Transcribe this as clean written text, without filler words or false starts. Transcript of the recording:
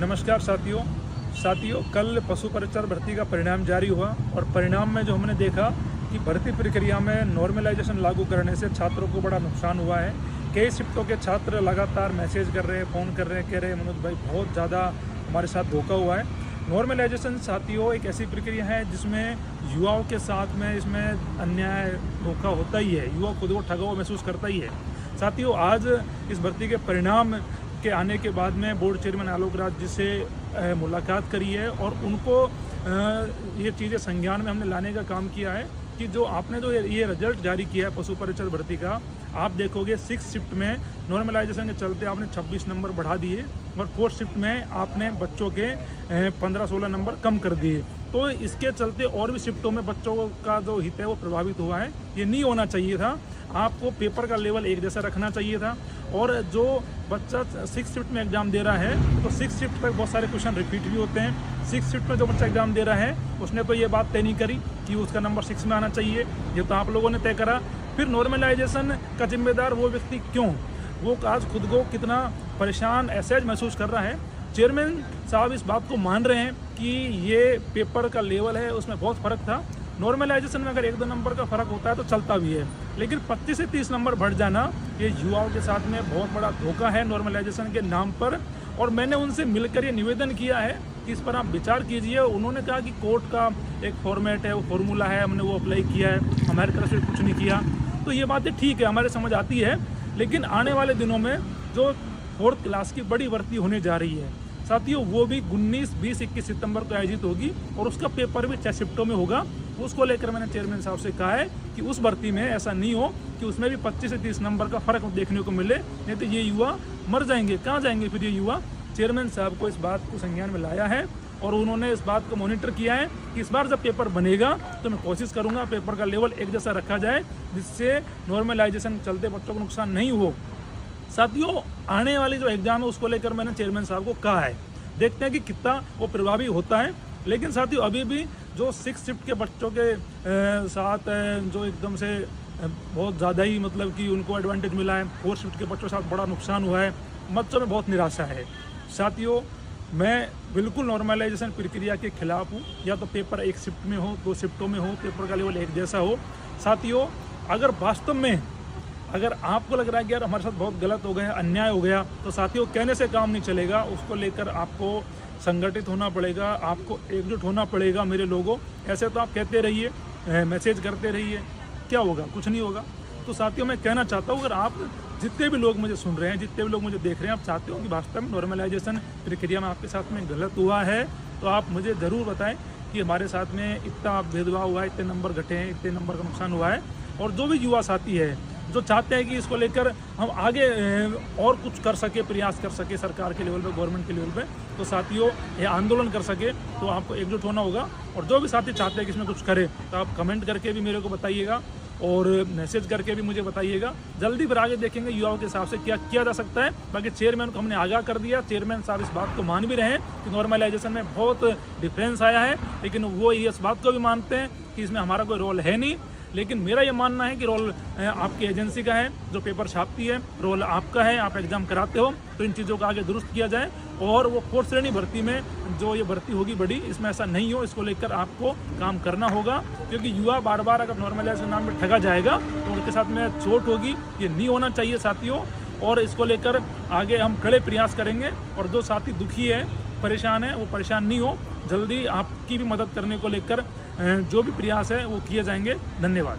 नमस्कार साथियों, कल पशु परिचर भर्ती का परिणाम जारी हुआ और परिणाम में जो हमने देखा कि भर्ती प्रक्रिया में नॉर्मलाइजेशन लागू करने से छात्रों को बड़ा नुकसान हुआ है। कई शिफ्टों के छात्र लगातार मैसेज कर रहे हैं, फ़ोन कर रहे हैं, कह रहे हैं मनोज भाई बहुत ज़्यादा हमारे साथ धोखा हुआ है। नॉर्मलाइजेशन साथियों एक ऐसी प्रक्रिया है जिसमें युवाओं के साथ में इसमें अन्याय धोखा होता ही है, युवा खुद को ठगा हुआ महसूस करता ही है। साथियों आज इस भर्ती के परिणाम के आने के बाद में बोर्ड चेयरमैन आलोक राज जी से मुलाकात करी है और उनको ये चीज़ें संज्ञान में हमने लाने का काम किया है कि जो आपने जो ये रिजल्ट जारी किया है पशु परिचर भर्ती का, आप देखोगे 6 शिफ्ट में नॉर्मलाइजेशन के चलते आपने 26 नंबर बढ़ा दिए और 4 शिफ्ट में आपने बच्चों के 15-16 नंबर कम कर दिए। तो इसके चलते और भी शिफ्टों में बच्चों का जो हित है वो प्रभावित हुआ है। ये नहीं होना चाहिए था, आपको पेपर का लेवल एक जैसा रखना चाहिए था। और जो बच्चा 6 शिफ्ट में एग्ज़ाम दे रहा है तो 6 शिफ्ट पर बहुत सारे क्वेश्चन रिपीट भी होते हैं। 6 शिफ्ट में जो बच्चा एग्ज़ाम दे रहा है उसने तो ये बात तय नहीं करी कि उसका नंबर 6 में आना चाहिए, ये तो आप लोगों ने तय करा। फिर नॉर्मलाइजेशन का जिम्मेदार वो व्यक्ति क्यों, वो आज खुद को कितना परेशान असहज महसूस कर रहा है। चेयरमैन साहब इस बात को मान रहे हैं कि ये पेपर का लेवल है उसमें बहुत फ़र्क था। नॉर्मलाइजेशन में अगर 1-2 नंबर का फ़र्क होता है तो चलता भी है, लेकिन 25 से 30 नंबर बढ़ जाना ये युवाओं के साथ में बहुत बड़ा धोखा है नॉर्मलाइजेशन के नाम पर। और मैंने उनसे मिलकर ये निवेदन किया है कि इस पर आप विचार कीजिए। उन्होंने कहा कि कोर्ट का एक फॉर्मेट है, वो फॉर्मूला है, हमने वो अप्लाई किया है, हमारी तरफ से कुछ नहीं किया। तो ये बातें ठीक है, हमारे समझ आती है, लेकिन आने वाले दिनों में जो 4th क्लास की बड़ी भर्ती होने जा रही है साथियों, वो भी 19, 20, 21 सितंबर को आयोजित होगी और उसका पेपर भी 6 शिफ्टों में होगा। उसको लेकर मैंने चेयरमैन साहब से कहा है कि उस भर्ती में ऐसा नहीं हो कि उसमें भी 25 से 30 नंबर का फ़र्क देखने को मिले, नहीं तो ये युवा मर जाएंगे। कहाँ जाएंगे फिर ये युवा। चेयरमैन साहब को इस बात को संज्ञान में लाया है और उन्होंने इस बात को मॉनिटर किया है कि इस बार जब पेपर बनेगा तो मैं कोशिश करूँगा पेपर का लेवल एक जैसा रखा जाए, जिससे नॉर्मलाइजेशन चलते बच्चों को नुकसान नहीं हो। साथियों आने वाली जो एग्ज़ाम है उसको लेकर मैंने चेयरमैन साहब को कहा है, देखते हैं कि कितना वो प्रभावी होता है। लेकिन साथियों अभी भी जो 6 शिफ्ट के बच्चों के साथ जो एकदम से बहुत ज़्यादा ही मतलब कि उनको एडवांटेज मिला है, 4 शिफ्ट के बच्चों के साथ बड़ा नुकसान हुआ है, बच्चों में बहुत निराशा है। साथियों मैं बिल्कुल नॉर्मलाइजेशन प्रक्रिया के खिलाफ हूँ। या तो पेपर 1 शिफ्ट में हो, 2 शिफ्टों में हो, पेपर का लेवल एक जैसा हो। साथियों अगर वास्तव में अगर आपको लग रहा है कि यार हमारे साथ बहुत गलत हो गया, अन्याय हो गया, तो साथियों कहने से काम नहीं चलेगा, उसको लेकर आपको संगठित होना पड़ेगा, आपको एकजुट होना पड़ेगा। मेरे लोगों, ऐसे तो आप कहते रहिए, मैसेज करते रहिए, क्या होगा, कुछ नहीं होगा। तो साथियों मैं कहना चाहता हूँ, अगर आप जितने भी लोग मुझे सुन रहे हैं, जितने भी लोग मुझे देख रहे हैं, आप चाहते हो कि वास्तव में नॉर्मलाइजेशन प्रक्रिया में आपके साथ में गलत हुआ है, तो आप मुझे ज़रूर बताएं कि हमारे साथ में इतना भेदभाव हुआ है, इतने नंबर घटे हैं, इतने नंबर का नुकसान हुआ है। और जो भी युवा साथी है जो चाहते हैं कि इसको लेकर हम आगे और कुछ कर सके, प्रयास कर सके सरकार के लेवल पे, गवर्नमेंट के लेवल पे, तो साथियों ये आंदोलन कर सके, तो आपको एकजुट होना होगा। और जो भी साथी चाहते हैं कि इसमें कुछ करें तो आप कमेंट करके भी मेरे को बताइएगा और मैसेज करके भी मुझे बताइएगा। जल्दी फिर आगे देखेंगे युवाओं के हिसाब से क्या किया जा सकता है। बाकी चेयरमैन को हमने आगाह कर दिया, चेयरमैन साहब इस बात को मान भी रहे हैं कि नॉर्मलाइजेशन में बहुत डिफरेंस आया है, लेकिन वो इस बात को भी मानते हैं कि इसमें हमारा कोई रोल है नहीं। लेकिन मेरा ये मानना है कि रोल आपकी एजेंसी का है जो पेपर छापती है, रोल आपका है, आप एग्ज़ाम कराते हो, तो इन चीज़ों का आगे दुरुस्त किया जाए और वो 4th श्रेणी भर्ती में जो ये भर्ती होगी बड़ी, इसमें ऐसा नहीं हो, इसको लेकर आपको काम करना होगा। क्योंकि युवा बार बार अगर नॉर्मलाइजेशन नाम में ठगा जाएगा तो उनके साथ में चोट होगी, ये नहीं होना चाहिए साथियों। और इसको लेकर आगे हम कड़े प्रयास करेंगे और जो साथी दुखी है, परेशान है, वो परेशान नहीं हो। जल्दी आपकी भी मदद करने को लेकर जो भी प्रयास है वो किए जाएंगे। धन्यवाद।